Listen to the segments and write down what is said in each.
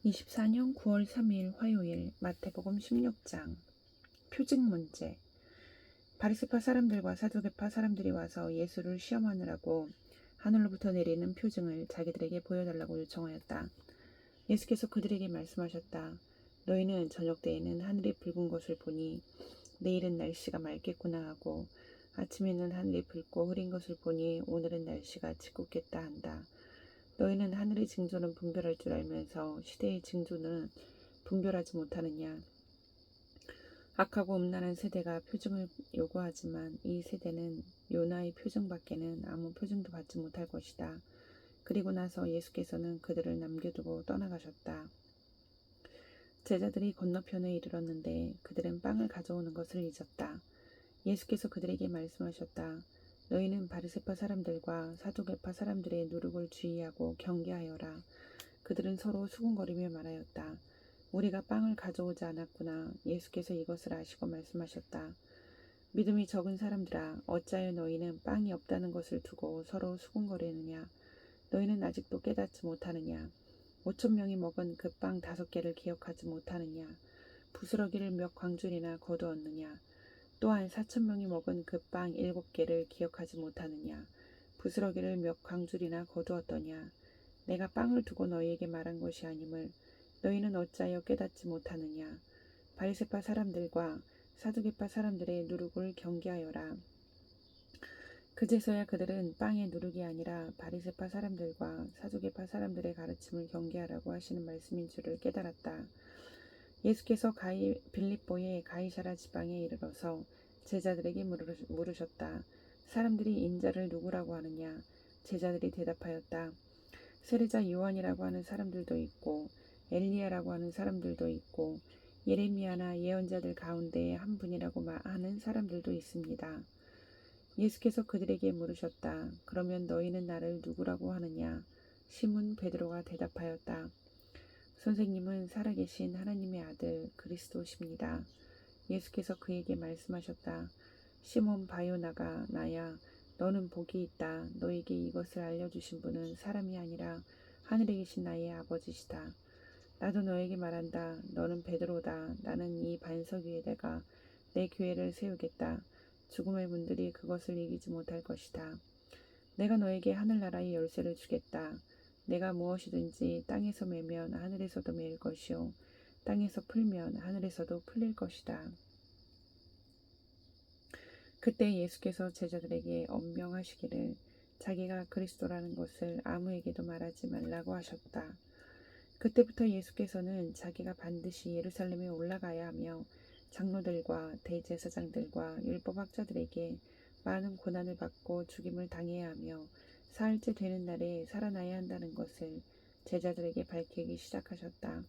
2024년 9월 3일 화요일 마태복음 16장 표징 문제. 바리새파 사람들과 사두개파 사람들이 와서 예수를 시험하느라고 하늘로부터 내리는 표징을 자기들에게 보여달라고 요청하였다. 예수께서 그들에게 말씀하셨다. 너희는 저녁 때에는 하늘이 붉은 것을 보니 내일은 날씨가 맑겠구나 하고 아침에는 하늘이 붉고 흐린 것을 보니 오늘은 날씨가 짓궂겠다 한다. 너희는 하늘의 징조는 분별할 줄 알면서 시대의 징조는 분별하지 못하느냐. 악하고 음란한 세대가 표징을 요구하지만 이 세대는 요나의 표징밖에는 아무 표징도 받지 못할 것이다. 그리고 나서 예수께서는 그들을 남겨두고 떠나가셨다. 제자들이 건너편에 이르렀는데 그들은 빵을 가져오는 것을 잊었다. 예수께서 그들에게 말씀하셨다. 너희는 바리새파 사람들과 사두개파 사람들의 누룩을 주의하고 경계하여라. 그들은 서로 수군거리며 말하였다. 우리가 빵을 가져오지 않았구나. 예수께서 이것을 아시고 말씀하셨다. 믿음이 적은 사람들아, 어찌하여 너희는 빵이 없다는 것을 두고 서로 수군거리느냐. 너희는 아직도 깨닫지 못하느냐. 5,000명이 먹은 그 빵 5개를 기억하지 못하느냐. 부스러기를 몇 광줄이나 거두었느냐. 또한 4,000명이 먹은 그 빵 7개를 기억하지 못하느냐. 부스러기를 몇 광줄이나 거두었더냐. 내가 빵을 두고 너희에게 말한 것이 아님을 너희는 어찌하여 깨닫지 못하느냐. 바리새파 사람들과 사두개파 사람들의 누룩을 경계하여라. 그제서야 그들은 빵의 누룩이 아니라 바리새파 사람들과 사두개파 사람들의 가르침을 경계하라고 하시는 말씀인 줄을 깨달았다. 예수께서 빌립보의 가이사라 지방에 이르러서 제자들에게 물으셨다. 사람들이 인자를 누구라고 하느냐? 제자들이 대답하였다. 세례자 요한이라고 하는 사람들도 있고 엘리야라고 하는 사람들도 있고 예레미야나 예언자들 가운데의 한 분이라고 하는 사람들도 있습니다. 예수께서 그들에게 물으셨다. 그러면 너희는 나를 누구라고 하느냐? 시몬 베드로가 대답하였다. 선생님은 살아계신 하나님의 아들 그리스도십니다. 예수께서 그에게 말씀하셨다. 시몬 바요나가 나야. 너는 복이 있다. 너에게 이것을 알려주신 분은 사람이 아니라 하늘에 계신 나의 아버지시다. 나도 너에게 말한다. 너는 베드로다. 나는 이 반석 위에다가 내 교회를 세우겠다. 죽음의 문들이 그것을 이기지 못할 것이다. 내가 너에게 하늘나라의 열쇠를 주겠다. 내가 무엇이든지 땅에서 매면 하늘에서도 매일 것이요 땅에서 풀면 하늘에서도 풀릴 것이다. 그때 예수께서 제자들에게 엄명하시기를 자기가 그리스도라는 것을 아무에게도 말하지 말라고 하셨다. 그때부터 예수께서는 자기가 반드시 예루살렘에 올라가야 하며 장로들과 대제사장들과 율법학자들에게 많은 고난을 받고 죽임을 당해야 하며 사흘째 되는 날에 살아나야 한다는 것을 제자들에게 밝히기 시작하셨다.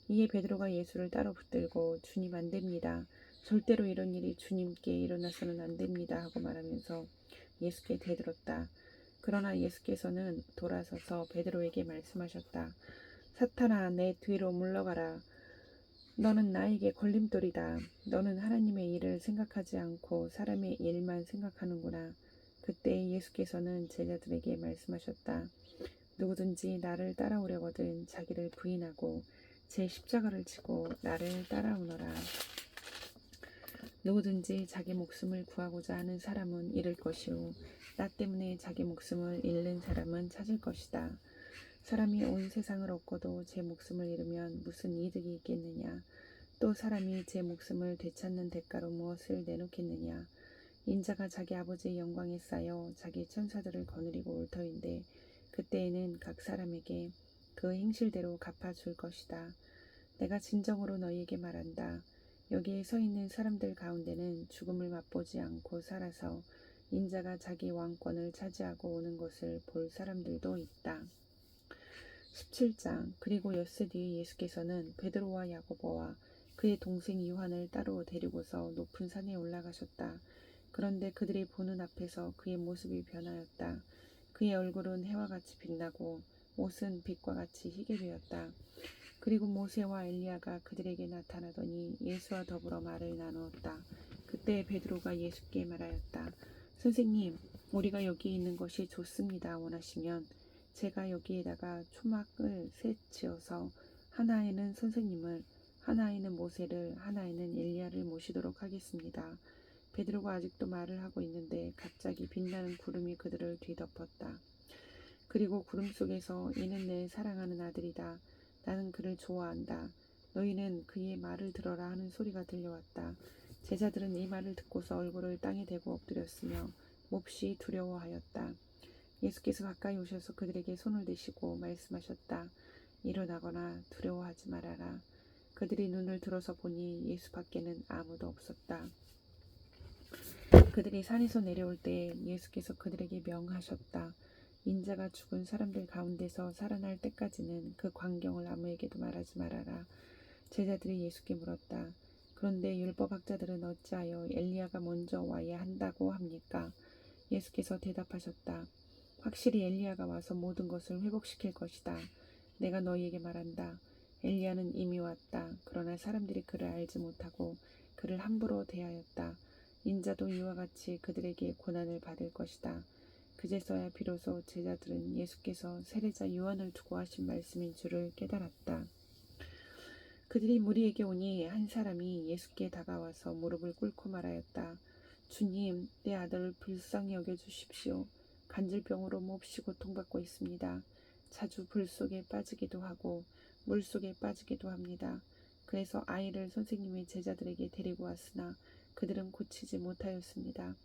이에 베드로가 예수를 따로 붙들고 주님 안 됩니다. 절대로 이런 일이 주님께 일어나서는 안 됩니다 하고 말하면서 예수께 대들었다. 그러나 예수께서는 돌아서서 베드로에게 말씀하셨다. 사탄아, 내 뒤로 물러가라. 너는 나에게 걸림돌이다. 너는 하나님의 일을 생각하지 않고 사람의 일만 생각하는구나. 그때 예수께서는 제자들에게 말씀하셨다. 누구든지 나를 따라오려거든 자기를 부인하고 제 십자가를 지고 나를 따라오너라. 누구든지 자기 목숨을 구하고자 하는 사람은 잃을 것이요 나 때문에 자기 목숨을 잃는 사람은 찾을 것이다. 사람이 온 세상을 얻고도 제 목숨을 잃으면 무슨 이득이 있겠느냐. 또 사람이 제 목숨을 되찾는 대가로 무엇을 내놓겠느냐. 인자가 자기 아버지의 영광에 쌓여 자기 천사들을 거느리고 올 터인데 그때에는 각 사람에게 그 행실대로 갚아줄 것이다. 내가 진정으로 너희에게 말한다. 여기에 서 있는 사람들 가운데는 죽음을 맛보지 않고 살아서 인자가 자기 왕권을 차지하고 오는 것을 볼 사람들도 있다. 17장. 그리고 엿새 뒤에 예수께서는 베드로와 야고보와 그의 동생 요한을 따로 데리고서 높은 산에 올라가셨다. 그런데 그들이 보는 앞에서 그의 모습이 변하였다. 그의 얼굴은 해와 같이 빛나고 옷은 빛과 같이 희게 되었다. 그리고 모세와 엘리야가 그들에게 나타나더니 예수와 더불어 말을 나누었다. 그때 베드로가 예수께 말하였다. 선생님, 우리가 여기 있는 것이 좋습니다. 원하시면 제가 여기에다가 초막을 셋 지어서 하나에는 선생님을, 하나에는 모세를, 하나에는 엘리야를 모시도록 하겠습니다. 베드로가 아직도 말을 하고 있는데 갑자기 빛나는 구름이 그들을 뒤덮었다. 그리고 구름 속에서 이는 내 사랑하는 아들이다. 나는 그를 좋아한다. 너희는 그의 말을 들어라 하는 소리가 들려왔다. 제자들은 이 말을 듣고서 얼굴을 땅에 대고 엎드렸으며 몹시 두려워하였다. 예수께서 가까이 오셔서 그들에게 손을 대시고 말씀하셨다. 일어나거나 두려워하지 말아라. 그들이 눈을 들어서 보니 예수 밖에는 아무도 없었다. 그들이 산에서 내려올 때 예수께서 그들에게 명하셨다. 인자가 죽은 사람들 가운데서 살아날 때까지는 그 광경을 아무에게도 말하지 말아라. 제자들이 예수께 물었다. 그런데 율법학자들은 어찌하여 엘리야가 먼저 와야 한다고 합니까? 예수께서 대답하셨다. 확실히 엘리야가 와서 모든 것을 회복시킬 것이다. 내가 너희에게 말한다. 엘리야는 이미 왔다. 그러나 사람들이 그를 알지 못하고 그를 함부로 대하였다. 인자도 이와 같이 그들에게 고난을 받을 것이다. 그제서야 비로소 제자들은 예수께서 세례자 요한을 두고 하신 말씀인 줄을 깨달았다. 그들이 무리에게 오니 한 사람이 예수께 다가와서 무릎을 꿇고 말하였다. 주님, 내 아들을 불쌍히 여겨주십시오. 간질병으로 몹시 고통받고 있습니다. 자주 불 속에 빠지기도 하고 물 속에 빠지기도 합니다. 그래서 아이를 선생님의 제자들에게 데리고 왔으나 그들은 고치지 못하였습니다.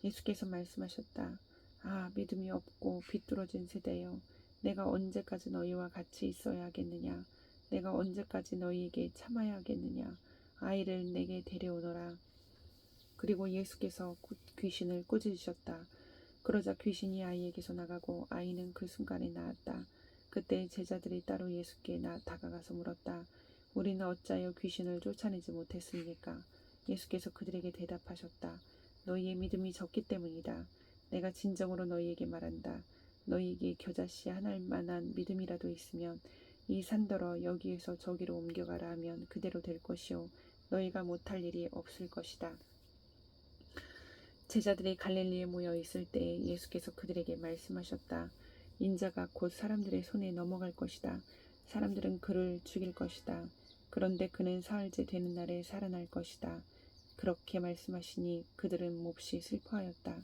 예수께서 말씀하셨다. 아, 믿음이 없고 비뚤어진 세대여, 내가 언제까지 너희와 같이 있어야 하겠느냐? 내가 언제까지 너희에게 참아야 하겠느냐? 아이를 내게 데려오너라. 그리고 예수께서 귀신을 꾸짖으셨다. 그러자 귀신이 아이에게서 나가고 아이는 그 순간에 나았다. 그때 제자들이 따로 예수께 다가가서 물었다. 우리는 어찌하여 귀신을 쫓아내지 못했습니까? 예수께서 그들에게 대답하셨다. 너희의 믿음이 적기 때문이다. 내가 진정으로 너희에게 말한다. 너희에게 겨자씨 하나일 만한 믿음이라도 있으면 이 산더러 여기에서 저기로 옮겨가라 하면 그대로 될 것이요 너희가 못할 일이 없을 것이다. 제자들이 갈릴리에 모여 있을 때 예수께서 그들에게 말씀하셨다. 인자가 곧 사람들의 손에 넘어갈 것이다. 사람들은 그를 죽일 것이다. 그런데 그는 사흘째 되는 날에 살아날 것이다. 그렇게 말씀하시니 그들은 몹시 슬퍼하였다.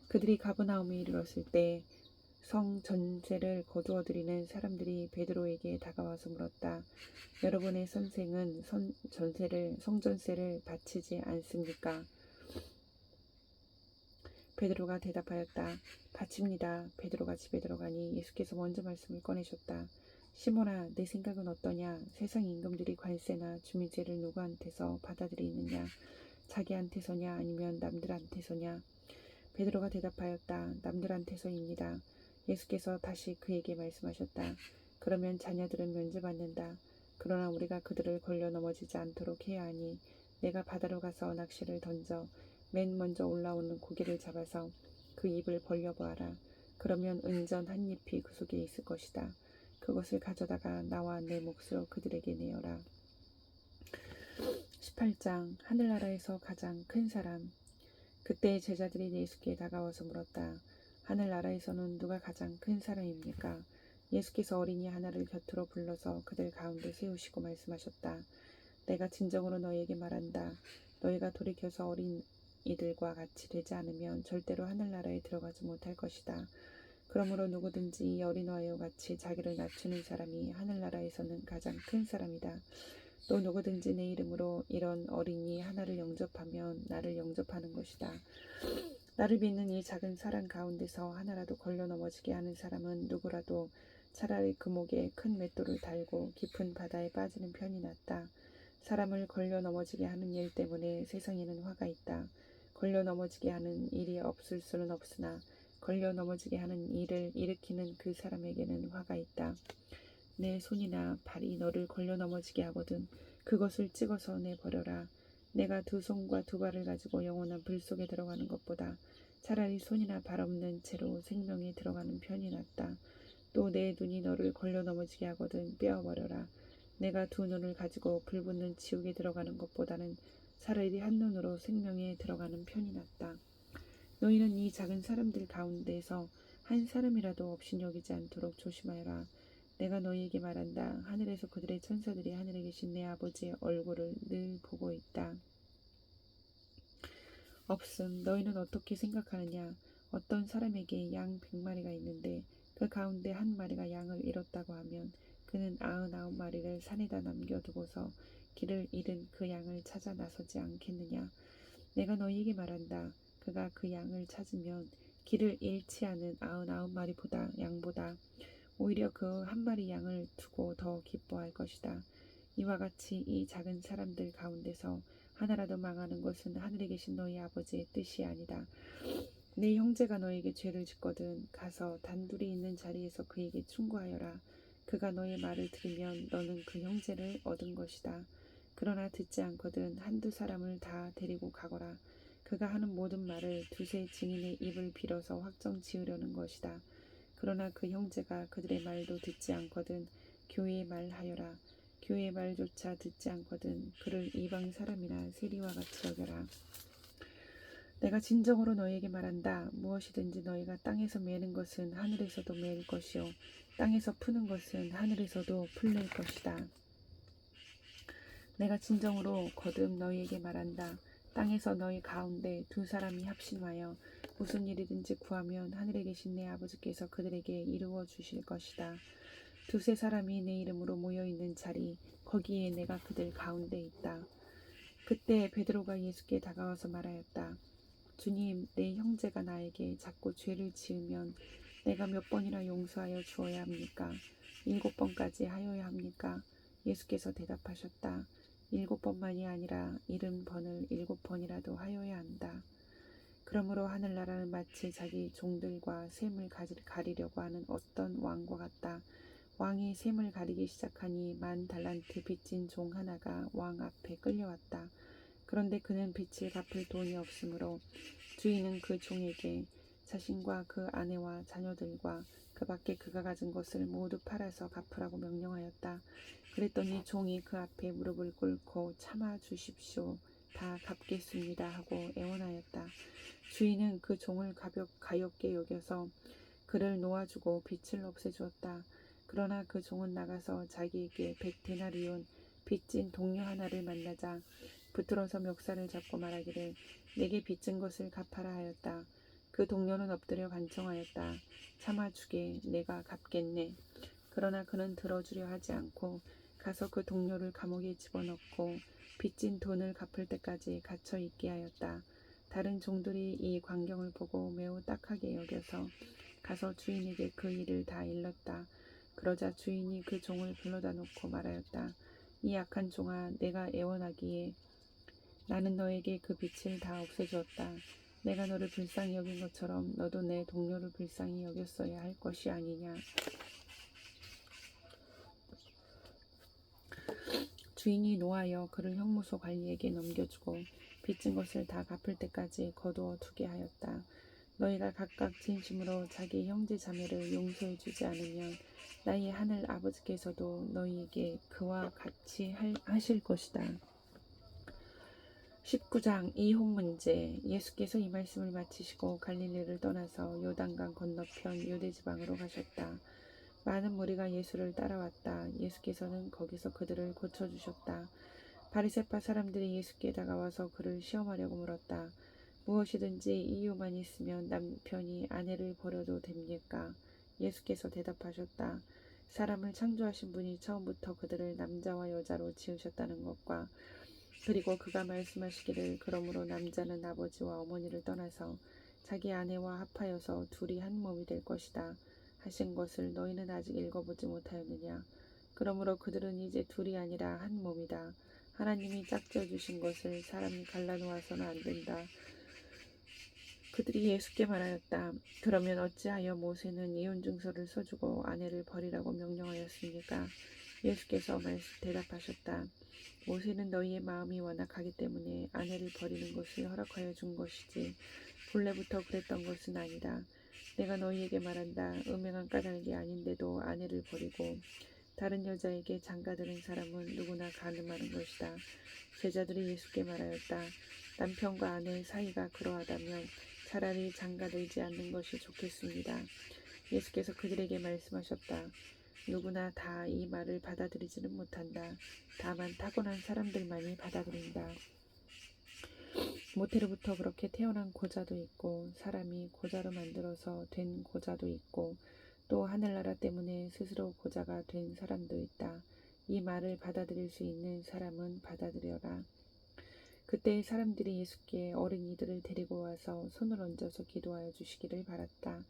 그들이 가버나움에 이르렀을 때 성 전세를 거두어들이는 사람들이 베드로에게 다가와서 물었다. 여러분의 선생은 성전세를 바치지 않습니까? 베드로가 대답하였다. 바칩니다. 베드로가 집에 들어가니 예수께서 먼저 말씀을 꺼내셨다. 시몬아, 내 생각은 어떠냐? 세상 임금들이 관세나 주민세를 누구한테서 받아들이느냐? 자기한테서냐 아니면 남들한테서냐? 베드로가 대답하였다. 남들한테서입니다. 예수께서 다시 그에게 말씀하셨다. 그러면 자녀들은 면제받는다. 그러나 우리가 그들을 걸려 넘어지지 않도록 해야 하니 내가 바다로 가서 낚시를 던져 맨 먼저 올라오는 고기를 잡아서 그 입을 벌려보아라. 그러면 은전 한 잎이 그 속에 있을 것이다. 그것을 가져다가 나와 내 몫으로 그들에게 내어라. 18장 하늘나라에서 가장 큰 사람. 그때 제자들이 예수께 다가와서 물었다. 하늘나라에서는 누가 가장 큰 사람입니까? 예수께서 어린이 하나를 곁으로 불러서 그들 가운데 세우시고 말씀하셨다. 내가 진정으로 너희에게 말한다. 너희가 돌이켜서 어린이들과 같이 되지 않으면 절대로 하늘나라에 들어가지 못할 것이다. 그러므로 누구든지 이 어린아이와 같이 자기를 낮추는 사람이 하늘나라에서는 가장 큰 사람이다. 또 누구든지 내 이름으로 이런 어린이 하나를 영접하면 나를 영접하는 것이다. 나를 믿는 이 작은 사람 가운데서 하나라도 걸려 넘어지게 하는 사람은 누구라도 차라리 그 목에 큰 맷돌을 달고 깊은 바다에 빠지는 편이 낫다. 사람을 걸려 넘어지게 하는 일 때문에 세상에는 화가 있다. 걸려 넘어지게 하는 일이 없을 수는 없으나 걸려 넘어지게 하는 일을 일으키는 그 사람에게는 화가 있다. 내 손이나 발이 너를 걸려 넘어지게 하거든 그것을 찍어서 내버려라. 내가 두 손과 두 발을 가지고 영원한 불 속에 들어가는 것보다 차라리 손이나 발 없는 채로 생명에 들어가는 편이 낫다. 또 내 눈이 너를 걸려 넘어지게 하거든 빼어버려라. 내가 두 눈을 가지고 불붙는 지옥에 들어가는 것보다는 차라리 한 눈으로 생명에 들어가는 편이 낫다. 너희는 이 작은 사람들 가운데서 한 사람이라도 업신여기지 않도록 조심하여라. 내가 너희에게 말한다. 하늘에서 그들의 천사들이 하늘에 계신 내 아버지의 얼굴을 늘 보고 있다. 없음. 너희는 어떻게 생각하느냐? 어떤 사람에게 양 100마리가 있는데 그 가운데 한 마리가 양을 잃었다고 하면 그는 99마리를 산에다 남겨두고서 길을 잃은 그 양을 찾아 나서지 않겠느냐? 내가 너희에게 말한다. 그가 그 양을 찾으면 길을 잃지 않은 99마리보다 양보다 오히려 그 한 마리 양을 두고 더 기뻐할 것이다. 이와 같이 이 작은 사람들 가운데서 하나라도 망하는 것은 하늘에 계신 너희 아버지의 뜻이 아니다. 네 형제가 너에게 죄를 짓거든 가서 단둘이 있는 자리에서 그에게 충고하여라. 그가 너의 말을 들으면 너는 그 형제를 얻은 것이다. 그러나 듣지 않거든 한두 사람을 다 데리고 가거라. 그가 하는 모든 말을 두세 증인의 입을 빌어서 확정 지으려는 것이다. 그러나 그 형제가 그들의 말도 듣지 않거든 교회의 말하여라. 교회의 말조차 듣지 않거든 그를 이방 사람이나 세리와 같이 여겨라. 내가 진정으로 너희에게 말한다. 무엇이든지 너희가 땅에서 매는 것은 하늘에서도 매일 것이요 땅에서 푸는 것은 하늘에서도 풀릴 것이다. 내가 진정으로 거듭 너희에게 말한다. 땅에서 너희 가운데 두 사람이 합심하여 무슨 일이든지 구하면 하늘에 계신 내 아버지께서 그들에게 이루어 주실 것이다. 두세 사람이 내 이름으로 모여있는 자리 거기에 내가 그들 가운데 있다. 그때 베드로가 예수께 다가와서 말하였다. 주님, 내 형제가 나에게 자꾸 죄를 지으면 내가 몇 번이나 용서하여 주어야 합니까? 7번까지 하여야 합니까? 예수께서 대답하셨다. 7번만이 아니라 70번을 7번이라도 하여야 한다. 그러므로 하늘나라는 마치 자기 종들과 샘을 가리려고 하는 어떤 왕과 같다. 왕이 샘을 가리기 시작하니 10,000달란트 빚진 종 하나가 왕 앞에 끌려왔다. 그런데 그는 빚을 갚을 돈이 없으므로 주인은 그 종에게 자신과 그 아내와 자녀들과 그 밖에 그가 가진 것을 모두 팔아서 갚으라고 명령하였다. 그랬더니 종이 그 앞에 무릎을 꿇고 참아 주십시오. 다 갚겠습니다 하고 애원하였다. 주인은 그 종을 가엾게 여겨서 그를 놓아주고 빚을 없애주었다. 그러나 그 종은 나가서 자기에게 100데나리온 빚진 동료 하나를 만나자 붙들어서 멱살을 잡고 말하기를 내게 빚진 것을 갚아라 하였다. 그 동료는 엎드려 간청하였다. 참아주게 내가 갚겠네. 그러나 그는 들어주려 하지 않고 가서 그 동료를 감옥에 집어넣고 빚진 돈을 갚을 때까지 갇혀 있게 하였다. 다른 종들이 이 광경을 보고 매우 딱하게 여겨서 가서 주인에게 그 일을 다 일렀다. 그러자 주인이 그 종을 불러다 놓고 말하였다. 이 악한 종아, 내가 애원하기에 나는 너에게 그 빚을 다 없애주었다. 내가 너를 불쌍히 여긴 것처럼 너도 내 동료를 불쌍히 여겼어야 할 것이 아니냐. 주인이 노하여 그를 형무소 관리에게 넘겨주고 빚진 것을 다 갚을 때까지 거두어 두게 하였다. 너희가 각각 진심으로 자기 형제 자매를 용서해 주지 않으면 나의 하늘 아버지께서도 너희에게 그와 같이 하실 것이다. 19장 이혼 문제. 예수께서 이 말씀을 마치시고 갈릴리를 떠나서 요단강 건너편 유대 지방으로 가셨다. 많은 무리가 예수를 따라왔다. 예수께서는 거기서 그들을 고쳐주셨다. 바리새파 사람들이 예수께 다가와서 그를 시험하려고 물었다. 무엇이든지 이유만 있으면 남편이 아내를 버려도 됩니까? 예수께서 대답하셨다. 사람을 창조하신 분이 처음부터 그들을 남자와 여자로 지으셨다는 것과 그리고 그가 말씀하시기를 그러므로 남자는 아버지와 어머니를 떠나서 자기 아내와 합하여서 둘이 한 몸이 될 것이다 하신 것을 너희는 아직 읽어보지 못하였느냐. 그러므로 그들은 이제 둘이 아니라 한 몸이다. 하나님이 짝지어 주신 것을 사람이 갈라놓아서는 안 된다. 그들이 예수께 말하였다. 그러면 어찌하여 모세는 이혼증서를 써주고 아내를 버리라고 명령하였습니까? 예수께서 대답하셨다. 모세는 너희의 마음이 완악하기 때문에 아내를 버리는 것을 허락하여 준 것이지 본래부터 그랬던 것은 아니다. 내가 너희에게 말한다. 음행한 까닭이 아닌데도 아내를 버리고 다른 여자에게 장가드는 사람은 누구나 간음하는 것이다. 제자들이 예수께 말하였다. 남편과 아내 사이가 그러하다면 차라리 장가들지 않는 것이 좋겠습니다. 예수께서 그들에게 말씀하셨다. 누구나 다 이 말을 받아들이지는 못한다. 다만 타고난 사람들만이 받아들인다. 모태로부터 그렇게 태어난 고자도 있고 사람이 고자로 만들어서 된 고자도 있고 또 하늘나라 때문에 스스로 고자가 된 사람도 있다. 이 말을 받아들일 수 있는 사람은 받아들여라. 그때 사람들이 예수께 어린이들을 데리고 와서 손을 얹어서 기도하여 주시기를 바랐다.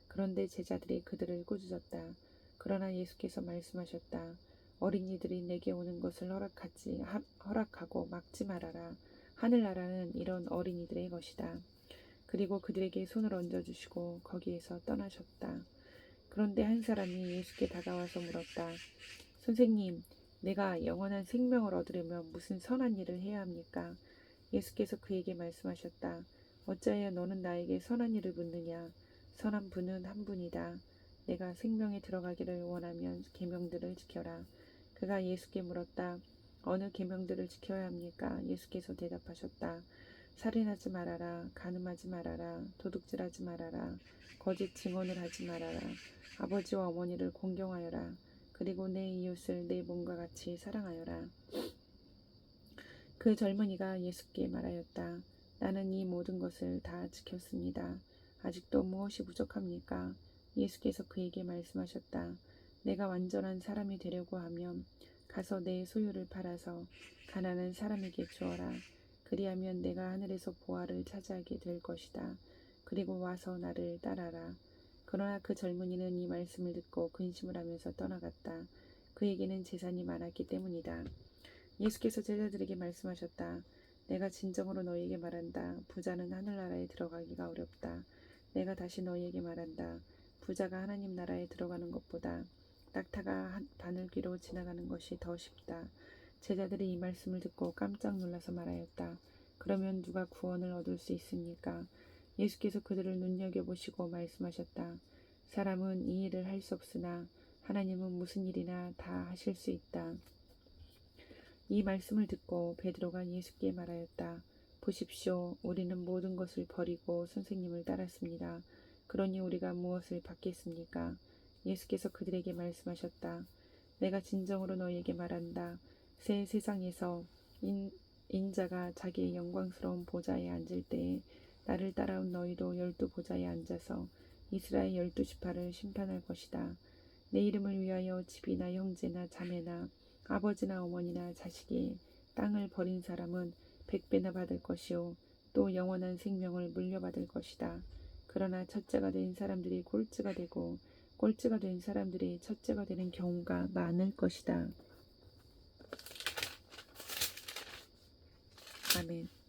그런데 제자들이 그들을 꾸짖었다. 그러나 예수께서 말씀하셨다. 어린이들이 내게 오는 것을 허락하고 막지 말아라. 하늘나라는 이런 어린이들의 것이다. 그리고 그들에게 손을 얹어주시고 거기에서 떠나셨다. 그런데 한 사람이 예수께 다가와서 물었다. 선생님, 내가 영원한 생명을 얻으려면 무슨 선한 일을 해야 합니까? 예수께서 그에게 말씀하셨다. 어찌하여 너는 나에게 선한 일을 묻느냐? 선한 분은 한 분이다. 내가 생명에 들어가기를 원하면 계명들을 지켜라. 그가 예수께 물었다. 어느 계명들을 지켜야 합니까? 예수께서 대답하셨다. 살인하지 말아라. 간음하지 말아라. 도둑질하지 말아라. 거짓 증언을 하지 말아라. 아버지와 어머니를 공경하여라. 그리고 내 이웃을 내 몸과 같이 사랑하여라. 그 젊은이가 예수께 말하였다. 나는 이 모든 것을 다 지켰습니다. 아직도 무엇이 부족합니까? 예수께서 그에게 말씀하셨다. 내가 완전한 사람이 되려고 하면 가서 내 소유를 팔아서 가난한 사람에게 주어라. 그리하면 내가 하늘에서 보화를 차지하게 될 것이다. 그리고 와서 나를 따라라. 그러나 그 젊은이는 이 말씀을 듣고 근심을 하면서 떠나갔다. 그에게는 재산이 많았기 때문이다. 예수께서 제자들에게 말씀하셨다. 내가 진정으로 너희에게 말한다. 부자는 하늘나라에 들어가기가 어렵다. 내가 다시 너희에게 말한다. 부자가 하나님 나라에 들어가는 것보다 낙타가 바늘귀로 지나가는 것이 더 쉽다. 제자들이 이 말씀을 듣고 깜짝 놀라서 말하였다. 그러면 누가 구원을 얻을 수 있습니까? 예수께서 그들을 눈여겨보시고 말씀하셨다. 사람은 이 일을 할 수 없으나 하나님은 무슨 일이나 다 하실 수 있다. 이 말씀을 듣고 베드로가 예수께 말하였다. 보십시오. 우리는 모든 것을 버리고 선생님을 따랐습니다. 그러니 우리가 무엇을 받겠습니까? 예수께서 그들에게 말씀하셨다. 내가 진정으로 너희에게 말한다. 새 세상에서 인자가 자기의 영광스러운 보좌에 앉을 때에 나를 따라온 너희도 12보좌에 앉아서 이스라엘 12지파를 심판할 것이다. 내 이름을 위하여 집이나 형제나 자매나 아버지나 어머니나 자식이 땅을 버린 사람은 100배나 받을 것이요 또 영원한 생명을 물려받을 것이다. 그러나 첫째가 된 사람들이 꼴찌가 되고 꼴찌가 된 사람들이 첫째가 되는 경우가 많을 것이다. 아멘.